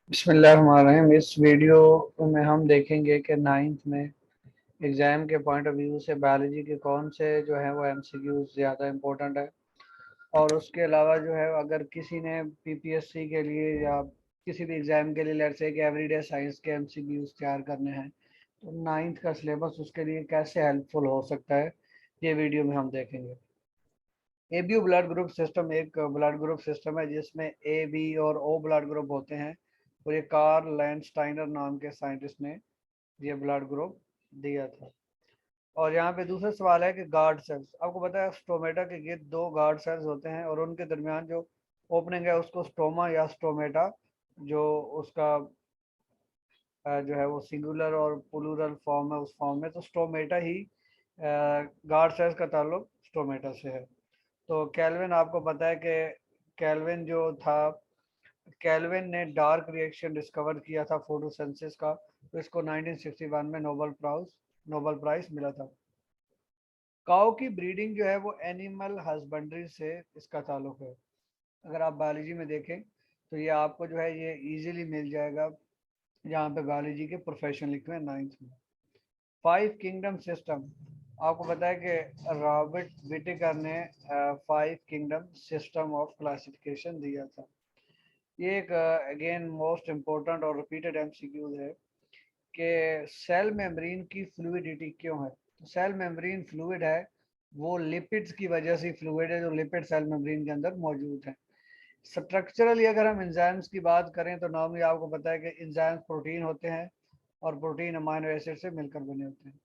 बिस्मिल्लाहिर्रहमानिर्रहीम। इस वीडियो में हम देखेंगे कि नाइन्थ में एग्ज़ाम के पॉइंट ऑफ व्यू से बायोलॉजी के कौन से जो है वो एमसीक्यूज ज़्यादा इम्पोर्टेंट है। और उसके अलावा जो है अगर किसी ने पीपीएससी के लिए या किसी भी एग्ज़ाम के लिए लेट्स से कि एवरीडे साइंस के एमसीक्यूज तैयार करने हैं तो नाइन्थ का सिलेबस उसके लिए कैसे हेल्पफुल हो सकता है, ये वीडियो में हम देखेंगे। एबीयू ब्लड ग्रुप सिस्टम एक ब्लड ग्रुप सिस्टम है जिसमें ए बी और ओ ब्लड ग्रुप होते हैं और ये कार्ल लैंडस्टाइनर नाम के साइंटिस्ट ने ये ब्लड ग्रुप दिया था। और यहाँ पे दूसरा सवाल है कि गार्ड सेल्स, आपको पता है स्टोमेटा के गिर्द दो गार्ड सेल्स होते हैं और उनके दरमियान जो ओपनिंग है उसको स्टोमा या स्टोमेटा, जो उसका जो है वो सिंगुलर और प्लूरल फॉर्म है उस फॉर्म में, तो स्टोमेटा ही गार्ड सेल्स का ताल्लुक स्टोमेटा से है। तो कैल्विन, आपको पता है कि कैल्विन जो था, कैल्विन ने डार्क रिएक्शन डिस्कवर किया था फोटोसिंथेसिस का, तो इसको 1961 में नोबेल प्राइज मिला था। काऊ की ब्रीडिंग जो है वो एनिमल हस्बेंड्री से इसका ताल्लुक है। अगर आप बायोलॉजी में देखें तो ये आपको जो है ये इजीली मिल जाएगा, यहाँ पे बायोलॉजी के प्रोफेशन लिखे हुए हैं नाइन्थ में। फाइव किंगडम सिस्टम, आपको पता है कि रॉबर्ट विटेकर ने five kingdom system of classification दिया था। ये एक अगेन मोस्ट इम्पोर्टेंट और रिपीटेड एमसीक्यू है कि सेल मेम्ब्रेन की फ्लूइडिटी क्यों है। तो सेल मेम्ब्रेन फ्लूइड है वो लिपिड्स की वजह से फ्लूइड है, जो लिपिड सेल मेम्ब्रेन के अंदर मौजूद है। स्ट्रक्चरली अगर हम एंजाइम्स की बात करें तो नॉर्मली आपको पता है कि एंजाइम्स प्रोटीन होते हैं और प्रोटीन अमाइनो एसिड से मिलकर बने होते हैं।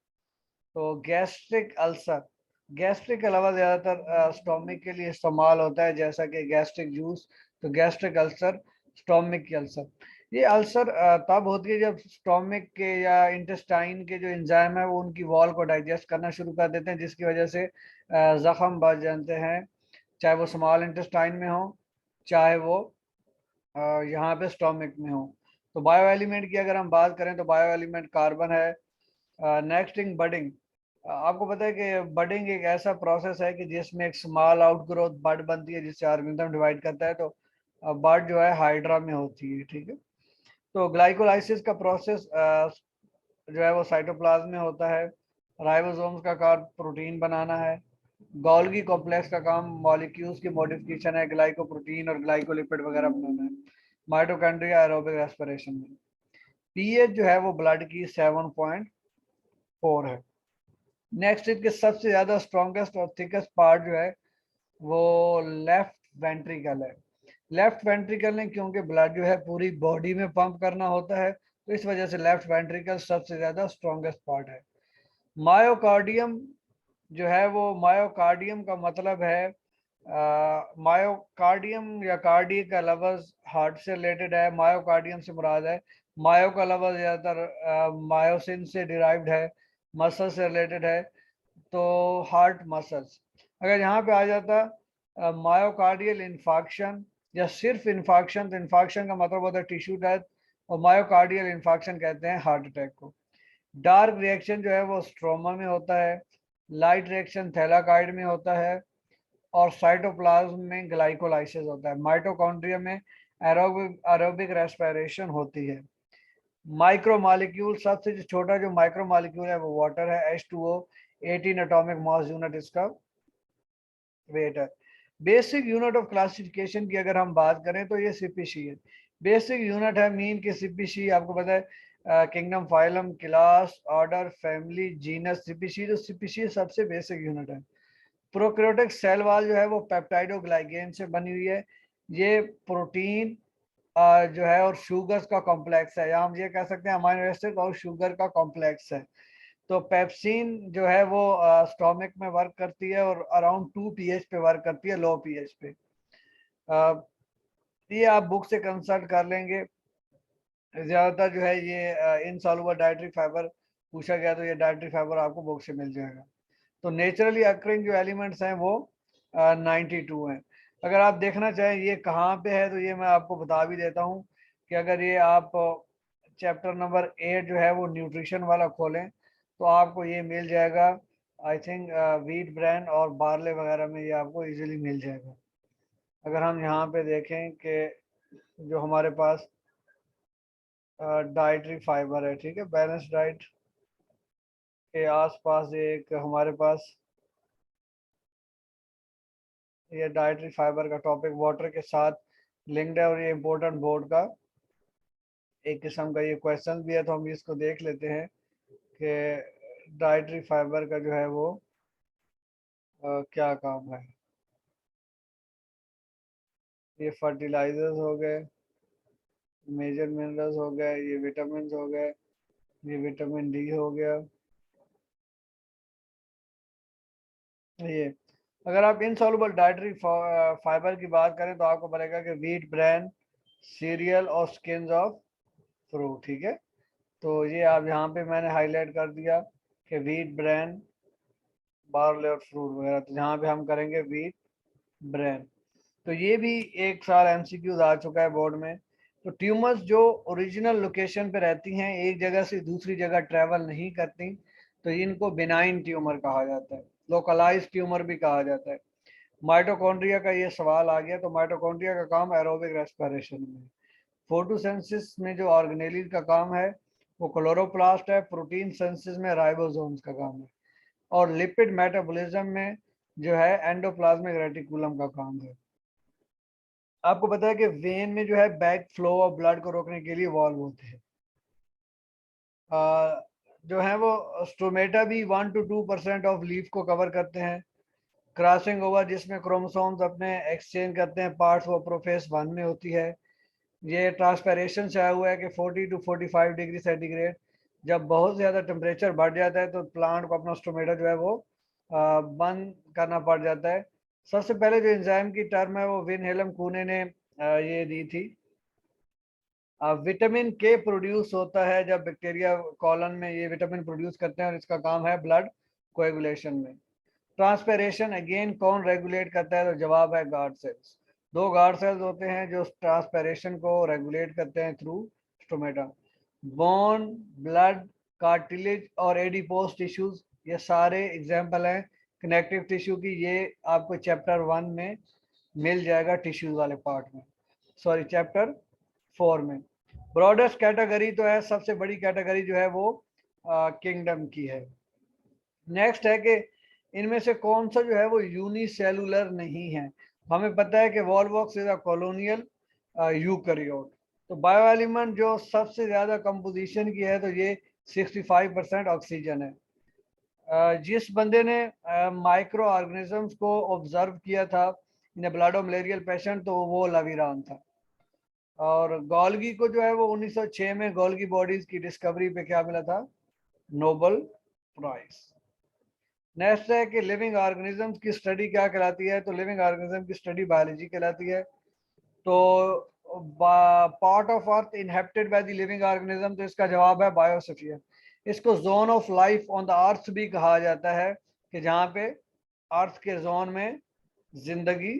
तो गैस्ट्रिक अल्सर, गैस्ट्रिक के अलावा ज़्यादातर स्टोमिक के लिए इस्तेमाल होता है, जैसा कि गैस्ट्रिक जूस। तो गैस्ट्रिक अल्सर, स्टोमिक की अल्सर, ये अल्सर तब होती है जब स्टोमिक के या इंटेस्टाइन के जो एंजाइम है वो उनकी वॉल को डाइजेस्ट करना शुरू कर देते हैं, जिसकी वजह से ज़ख्म बढ़ जाते हैं, चाहे वो स्मॉल इंटेस्टाइन में हो चाहे वो यहाँ पे स्टोमिक में हो। तो बायो एलिमेंट की अगर हम बात करें तो बायो एलिमेंट कार्बन है। नेक्स्ट थिंग बडिंग, आपको पता है कि बडिंग एक ऐसा प्रोसेस है कि जिसमें एक स्मॉल आउटग्रोथ बड बनती है जिससे ऑर्गेनिज्म डिवाइड करता है। तो बड जो है हाइड्रा में होती है, ठीक है। तो ग्लाइकोलाइसिस का प्रोसेस जो है वो साइटोप्लाज्म में होता है। राइबोसोम्स का काम प्रोटीन बनाना है। गोल्गी कॉम्प्लेक्स का काम मॉलिक्यूल्स की मॉडिफिकेशन है, ग्लाइकोप्रोटीन और ग्लाइकोलिपिड वगैरह बनाना है। माइटोकॉन्ड्रिया एरोबिक रेस्पिरेशन में। पीएच जो है वो ब्लड की 7.4 है। नेक्स्ट इसके सबसे ज्यादा स्ट्रॉन्गेस्ट और थिकेस्ट पार्ट जो है वो लेफ्ट वेंट्रिकल है। लेफ्ट वेंट्रिकल ने, क्योंकि ब्लड जो है पूरी बॉडी में पंप करना होता है, तो इस वजह से लेफ्ट वेंट्रिकल सबसे ज्यादा स्ट्रॉन्गेस्ट पार्ट है। मायोकार्डियम जो है वो, मायोकार्डियम का मतलब है मायोकार्डियम या कार्डियक का लफ्ज हार्ट से रिलेटेड है। मायोकार्डियम से मुराद है, मायो का लफ्ज ज्यादातर मायोसिन से डिराइव्ड है, मसल से रिलेटेड है, तो हार्ट मसल्स। अगर यहाँ पे आ जाता मायोकार्डियल इन्फाक्शन या सिर्फ इन्फाक्शन, तो इन्फाक्शन का मतलब होता है टिश्यू डेथ, और मायोकार्डियल इन्फाक्शन कहते हैं हार्ट अटैक को। डार्क रिएक्शन जो है वो स्ट्रोमा में होता है, लाइट रिएक्शन थैलाकाइड में होता है, और साइटोप्लाज्म में ग्लाइकोलाइसिस होता है। माइटोकॉन्ड्रिया में एरोबिक रेस्पिरेशन होती है। माइक्रो मॉलिक्यूल, सबसे जो छोटा जो माइक्रो मॉलिक्यूल है वो वाटर है, H2O, 18 एटॉमिक मास यूनिट इसका वेट है। बेसिक यूनिट ऑफ क्लासिफिकेशन की अगर हम बात करें तो ये सीपीसी है। बेसिक यूनिट है मीन के सीपीसी, आपको पता है kingdom, phylum, class, order, family, genus, CPC. तो सीपीसी सबसे बेसिक यूनिट है। प्रोकैरियोटिक सेल वॉल जो है वो पेप्टाइडोग्लाइकेन से बनी हुई है। ये प्रोटीन जो है और शुगर्स का कॉम्प्लेक्स है, या हम ये कह सकते हैं अमाइनो एसिड और शुगर का कॉम्प्लेक्स है। तो पेप्सिन जो है वो स्टोमिक में वर्क करती है और अराउंड 2 pH पे वर्क करती है, लो pH पे। ये आप बुक से कंसल्ट कर लेंगे। ज़्यादातर जो है ये इनसॉल्युबल डाइटरी फाइबर पूछा गया तो ये डाइटरी फाइबर आपको बुक से मिल जाएगा। तो नेचुरली अक्रिंग जो एलिमेंट्स हैं वो 92 हैं। अगर आप देखना चाहें ये कहाँ पे है तो ये मैं आपको बता भी देता हूँ कि अगर ये आप चैप्टर नंबर 8 जो है वो न्यूट्रिशन वाला खोलें तो आपको ये मिल जाएगा। आई थिंक वीट ब्रांड और बार्ले वगैरह में ये आपको इजीली मिल जाएगा। अगर हम यहाँ पे देखें कि जो हमारे पास डाइटरी फाइबर है, ठीक है। बैलेंस डाइट के आसपास एक हमारे पास ये डाइटरी फाइबर का टॉपिक वाटर के साथ लिंक्ड है, और ये इम्पोर्टेंट बोर्ड का एक किस्म का ये क्वेश्चन भी है, तो हम इसको देख लेते हैं कि डाइटरी फाइबर का जो है वो क्या काम है। ये फर्टिलाइजर्स हो गए, मेजर मिनरल्स हो गए, ये विटामिन हो गए, ये विटामिन डी हो गया। ये अगर आप इनसॉल्युबल डाइटरी फाइबर की बात करें तो आपको पड़ेगा कि व्हीट ब्रेन सीरियल और स्किन्स ऑफ फ्रूट, ठीक है। तो ये आप यहाँ पे मैंने हाईलाइट कर दिया कि व्हीट ब्रेन बार्ले और फ्रूट वगैरह, तो यहाँ पे हम करेंगे व्हीट ब्रेन। तो ये भी एक साल एमसीक्यूज आ चुका है बोर्ड में। तो ट्यूमर्स जो ओरिजिनल लोकेशन पे रहती हैं, एक जगह से दूसरी जगह ट्रेवल नहीं करती, तो इनको बिनाइन ट्यूमर कहा जाता है, लोकलाइज ट्यूमर भी कहा जाता है। माइटोकॉन्ड्रिया का ये सवाल आ गया, तो माइटोकॉन्ड्रिया का काम एरोबिक रेस्पिरेशन में, फोटोसिंथेसिस में जो ऑर्गेनेलिज का काम है वो क्लोरोप्लास्ट है, प्रोटीन सिंथेसिस में राइबोसोम्स का काम है, और लिपिड मेटाबॉलिज्म में जो है एंडोप्लाज्मिक रेटिकुलम का काम है। आपको पता है कि वेन में जो है बैक फ्लो ऑफ ब्लड को रोकने के लिए वॉल्व होते हैं। जो है वो स्टोमेटा भी 1 to 2% ऑफ लीफ को कवर करते हैं। क्रॉसिंग ओवर जिसमें क्रोमोसोम्स अपने एक्सचेंज करते हैं पार्ट्स, वो प्रोफेस 1 में होती है। ये ट्रांसपेरेशन से आया हुआ है कि 40 to 45 डिग्री सेंटीग्रेड, जब बहुत ज़्यादा टेम्परेचर बढ़ जाता है तो प्लांट को अपना स्टोमेटा जो है वो बंद करना पड़ जाता है। सबसे पहले जो एंजाइम की टर्म है वो विनहेलम कूने ने ये दी थी। विटामिन के प्रोड्यूस होता है जब बैक्टीरिया कॉलन में ये विटामिन प्रोड्यूस करते हैं, और इसका काम है ब्लड कोएगुलेशन में। ट्रांसपेरेशन अगेन कौन रेगुलेट करता है, तो जवाब है गार्ड सेल्स। 2 गार्ड सेल्स होते हैं जो ट्रांसपेरेशन को रेगुलेट करते हैं through stomata. Bone, blood, cartilage और एडिपोज टिश्यूज, ये सारे एग्जाम्पल हैं कनेक्टिव टिश्यू की। ये आपको चैप्टर 1 में मिल जाएगा, टिश्यूज वाले पार्ट में, सॉरी चैप्टर 4 में। ब्रॉडेस्ट कैटेगरी तो है, सबसे बड़ी कैटेगरी जो है वो किंगडम की है। नेक्स्ट है कि इनमें से कौन सा जो है वो यूनिसेलुलर नहीं है। हमें पता है कि Volvox is a colonial eukaryote. तो बायो एलिमेंट जो सबसे ज्यादा कंपोजिशन की है तो ये 65% ऑक्सीजन है। जिस बंदे ने माइक्रो ऑर्गेनिजम्स को ऑब्जर्व किया था in blood of malarial patient, तो वो लवीरान था। और गॉल्गी को जो है वो 1906 में गॉल्गी बॉडीज की डिस्कवरी पे क्या मिला था, नोबल प्राइज। नेक्स्ट है कि लिविंग ऑर्गेनिजम्स की स्टडी क्या कहलाती है, तो लिविंग ऑर्गेनिज्म की स्टडी बायोलॉजी कहलाती है। तो part of earth inhabited by the living organism, तो इसका जवाब है बायोस्फीयर। इसको zone of life on the earth भी कहा जाता है, कि जहाँ पे अर्थ के जोन में जिंदगी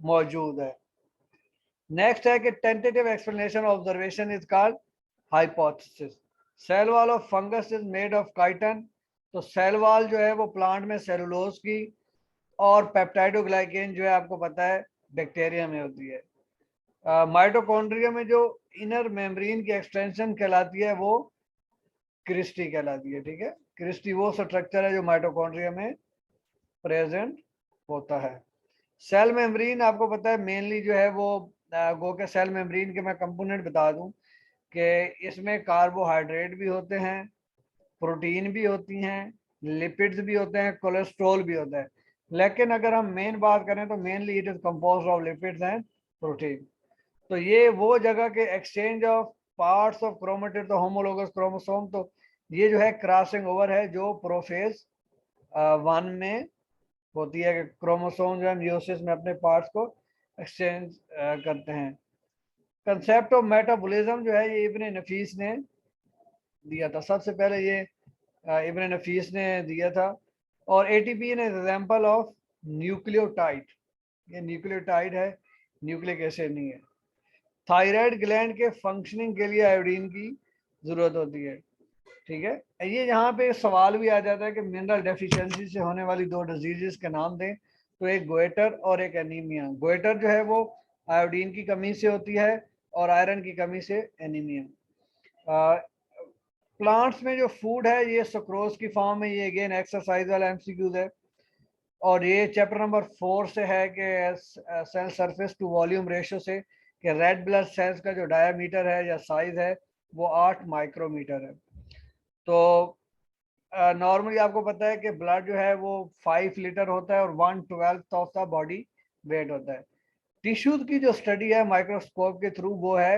मौजूद है। नेक्स्ट है कि tentative explanation observation is called hypothesis. Cell wall of fungus is made of chitin. तो सेल वॉल जो है वो प्लांट में सेलुलोज की और पेप्टाइडोग्लाइकेन जो है आपको पता है बैक्टीरिया में होती है। माइटोकॉन्ड्रिया में जो इनर मेम्ब्रेन की एक्सटेंशन कहलाती है वो क्रिस्टी कहलाती है, ठीक है। क्रिस्टी वो स्ट्रक्चर है जो माइटोकॉन्ड्रिया में प्रेजेंट होता है। सेल मेम्ब्रेन आपको पता है मेनली जो है वो गो के सेल मेम्ब्रेन के मैं कंपोनेंट बता दूं कि इसमें कार्बोहाइड्रेट भी होते हैं, प्रोटीन भी होती हैं, लिपिड्स भी होते हैं, कोलेस्ट्रॉल भी होता है। लेकिन अगर हम मेन बात करें तो mainly it is composed of lipids and protein. तो ये वो जगह के exchange of parts of chromatid, तो होमोलोगस क्रोमोसोम, तो ये जो है क्रॉसिंग ओवर है जो प्रोफेज 1 में होती है, कि क्रोमोसोम जो है मियोसिस में अपने पार्ट्स को एक्सचेंज करते हैं। कंसेप्ट ऑफ मेटाबॉलिज्म जो है ये इब्न नफीस ने दिया था, सबसे पहले ये इब्न नफीस ने दिया था। और ATP an example of nucleotide, ये न्यूक्लियोटाइड है, न्यूक्लिक एसिड नहीं है। थायराइड ग्लैंड के फंक्शनिंग के लिए आयोडीन की जरूरत होती है, ठीक है। ये यहाँ पे सवाल भी आ जाता है कि मिनरल डेफिशिएंसी से होने वाली 2 डिजीजेस के नाम दें, तो एक गोइटर और एक एनीमिया। गोइटर जो है वो आयोडीन की कमी से होती है, और आयरन की कमी से एनीमिया। प्लांट्स में जो फूड है ये सुक्रोज की फॉर्म में, ये अगेन एक्सरसाइज वाला एमसीक्यूज है। और ये चैप्टर नंबर 4 से है कि cell surface to volume ratio से कि रेड ब्लड सेल्स का जो डायामीटर है या साइज है वो 8 माइक्रोमीटर है। तो नॉर्मली आपको पता है कि ब्लड जो है वो 5 लीटर होता है और 1/12 ऑफ द बॉडी वेट होता है। टिश्यूज की जो स्टडी है माइक्रोस्कोप के थ्रू वो है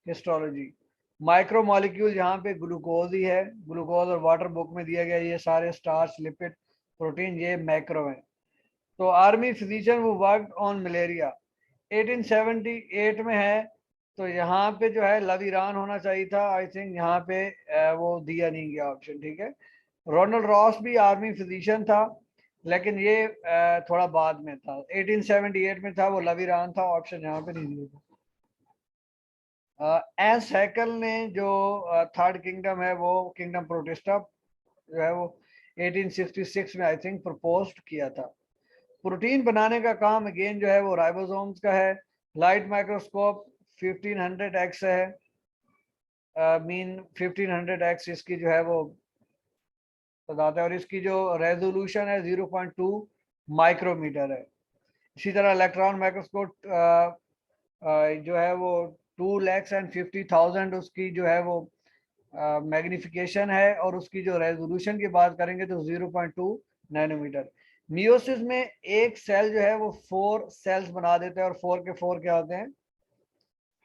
हिस्टोलॉजी। माइक्रो मॉलिक्यूल यहाँ पे ग्लूकोज ही है, ग्लूकोज और वाटर बुक में दिया गया, ये सारे स्टार्च लिपिड प्रोटीन ये मैक्रो है। तो आर्मी फिजिशियन वो वर्क ऑन मलेरिया 1878 में है। तो यहाँ पे जो है लवीरान होना चाहिए था, आई थिंक यहाँ पे वो दिया नहीं गया ऑप्शन, ठीक है। रोनाल्ड रॉस भी आर्मी फिजिशियन था, लेकिन ये थोड़ा बाद में था, 1878 में था, वो लवीरान था, ऑप्शन यहाँ पे नहीं दिया था। एस हैकल ने जो थर्ड किंगडम है वो किंगडम प्रोटिस्टा जो है वो 1866 में आई थिंक प्रपोज किया था। प्रोटीन बनाने का काम अगेन जो है वो राइबोसोम्स का है। लाइट माइक्रोस्कोप 1500x है, मीन 1500x इसकी जो है वो बताता है, और इसकी जो रेजोल्यूशन है 0.2 माइक्रोमीटर है। इसी तरह इलेक्ट्रॉन माइक्रोस्कोप जो है वो 2,50,000 उसकी जो है वो मैग्निफिकेशन है, और उसकी जो रेजोल्यूशन की बात करेंगे तो 0.2 नैनोमीटर। मियोसिस में एक सेल जो है वो 4 सेल्स बना देते हैं, और 4 के 4 क्या होते हैं,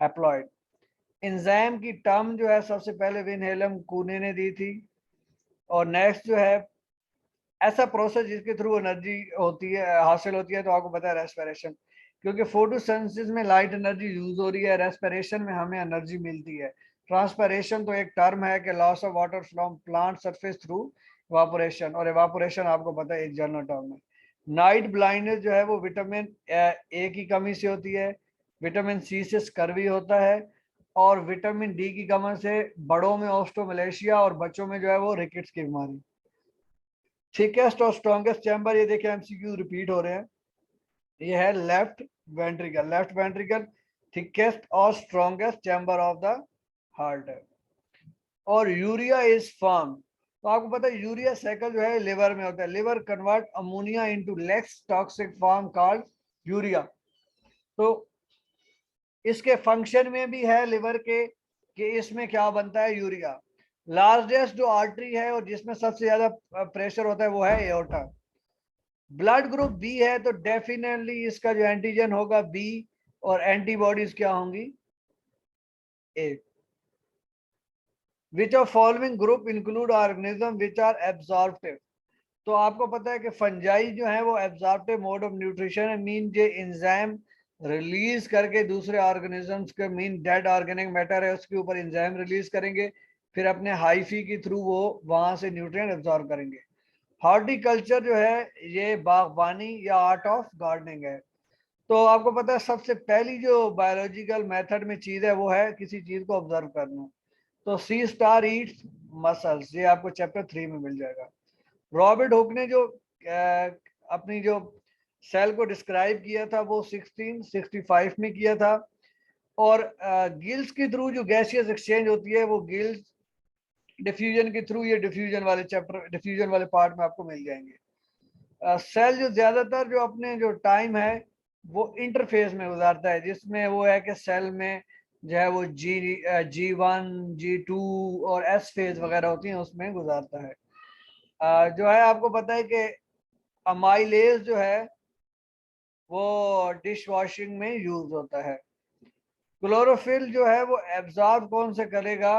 हैप्लॉइड। एंजाइम की टर्म जो है सबसे पहले विनहेलम कूने ने दी थी। और नेक्स्ट जो है ऐसा प्रोसेस जिसके थ्रू एनर्जी होती है, हासिल होती है, तो आपको पता है रेस्पिरेशन, क्योंकि फोटोसिंथेसिस में लाइट एनर्जी यूज हो रही है, रेस्पिरेशन में हमें एनर्जी मिलती है। ट्रांसपिरेशन तो एक टर्म है कि loss of water from plant surface through evaporation, और इवापोरेशन आपको पता है एक जनरल टर्म है। नाइट ब्लाइंडनेस जो है वो विटामिन ए की कमी से होती है, विटामिन सी से स्कर्वी होता है, और विटामिन डी की कमी से बड़ों में ऑस्टोमलेशिया और बच्चों में जो है वो रिकेट्स की बीमारी। थिकेस्ट और स्ट्रॉन्गेस्ट चैम्बर, ये देखिए एमसीक्यू रिपीट हो रहे हैं, ये है left ventricle. Left ventricle thickest और strongest chamber of the heart है। और यूरिया इज फॉर्म, तो आपको पता है यूरिया साइकिल जो है लिवर में होता है। Liver convert ammonia into less toxic form called urea. तो इसके फंक्शन में भी है लिवर के कि इसमें क्या बनता है, यूरिया। लार्जेस्ट जो आर्टरी है और जिसमें सबसे ज्यादा प्रेशर होता है वो है एओर्टा। ब्लड ग्रुप बी है तो डेफिनेटली इसका जो एंटीजन होगा बी, और एंटीबॉडीज क्या होंगी, A. Which of following group include organism which are absorptive, तो आपको पता है कि फंजाई जो है वो एब्जॉर्प्टिव मोड ऑफ न्यूट्रिशन है, मीन जो एंजाइम रिलीज करके दूसरे ऑर्गेनिजम्स के, मीन डेड ऑर्गेनिक मैटर है उसके ऊपर एंजाइम रिलीज करेंगे, फिर अपने हाइफी के थ्रू वो वहां से न्यूट्रिएंट एब्जॉर्ब करेंगे। हॉर्टिकल्चर जो है ये बागबानी या आर्ट ऑफ गार्डनिंग है। तो आपको पता है सबसे पहली जो बायोलॉजिकल मेथड में चीज है वो है किसी चीज को ऑब्जर्व करना। तो सी स्टार ईट्स मसल्स, ये आपको चैप्टर 3 में मिल जाएगा। रॉबर्ट हुक ने जो अपनी जो सेल को डिस्क्राइब किया था वो 1665 में किया था। और गिल्स के थ्रू जो गैसियस एक्सचेंज होती है वो गिल्स डिफ्यूजन के थ्रू, ये डिफ्यूजन वाले चैप्टर, डिफ्यूजन वाले पार्ट में आपको मिल जाएंगे। सेल जो ज्यादातर जो अपने जो टाइम है वो इंटरफेस में गुजारता है, जिसमें वो है कि सेल में जो है वो G1 G2 और S फेज वगैरह होती हैं उसमें गुजारता है। जो है आपको पता है कि अमाइलेज जो है वो डिश वॉशिंग में यूज होता है। क्लोरोफिल जो है वो एब्जॉर्ब कौन से करेगा,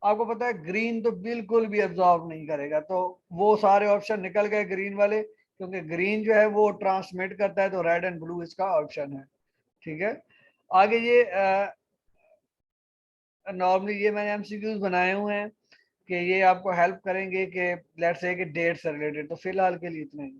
आपको पता है ग्रीन तो बिल्कुल भी एब्जॉर्ब नहीं करेगा, तो वो सारे ऑप्शन निकल गए ग्रीन वाले, क्योंकि ग्रीन जो है वो ट्रांसमिट करता है, तो रेड एंड ब्लू इसका ऑप्शन है, ठीक है। आगे ये नॉर्मली ये मैंने एमसीक्यूज बनाए हुए हैं कि ये आपको हेल्प करेंगे कि लेट्स से कि डेट से रिलेटेड, तो फिलहाल के लिए इतना ही।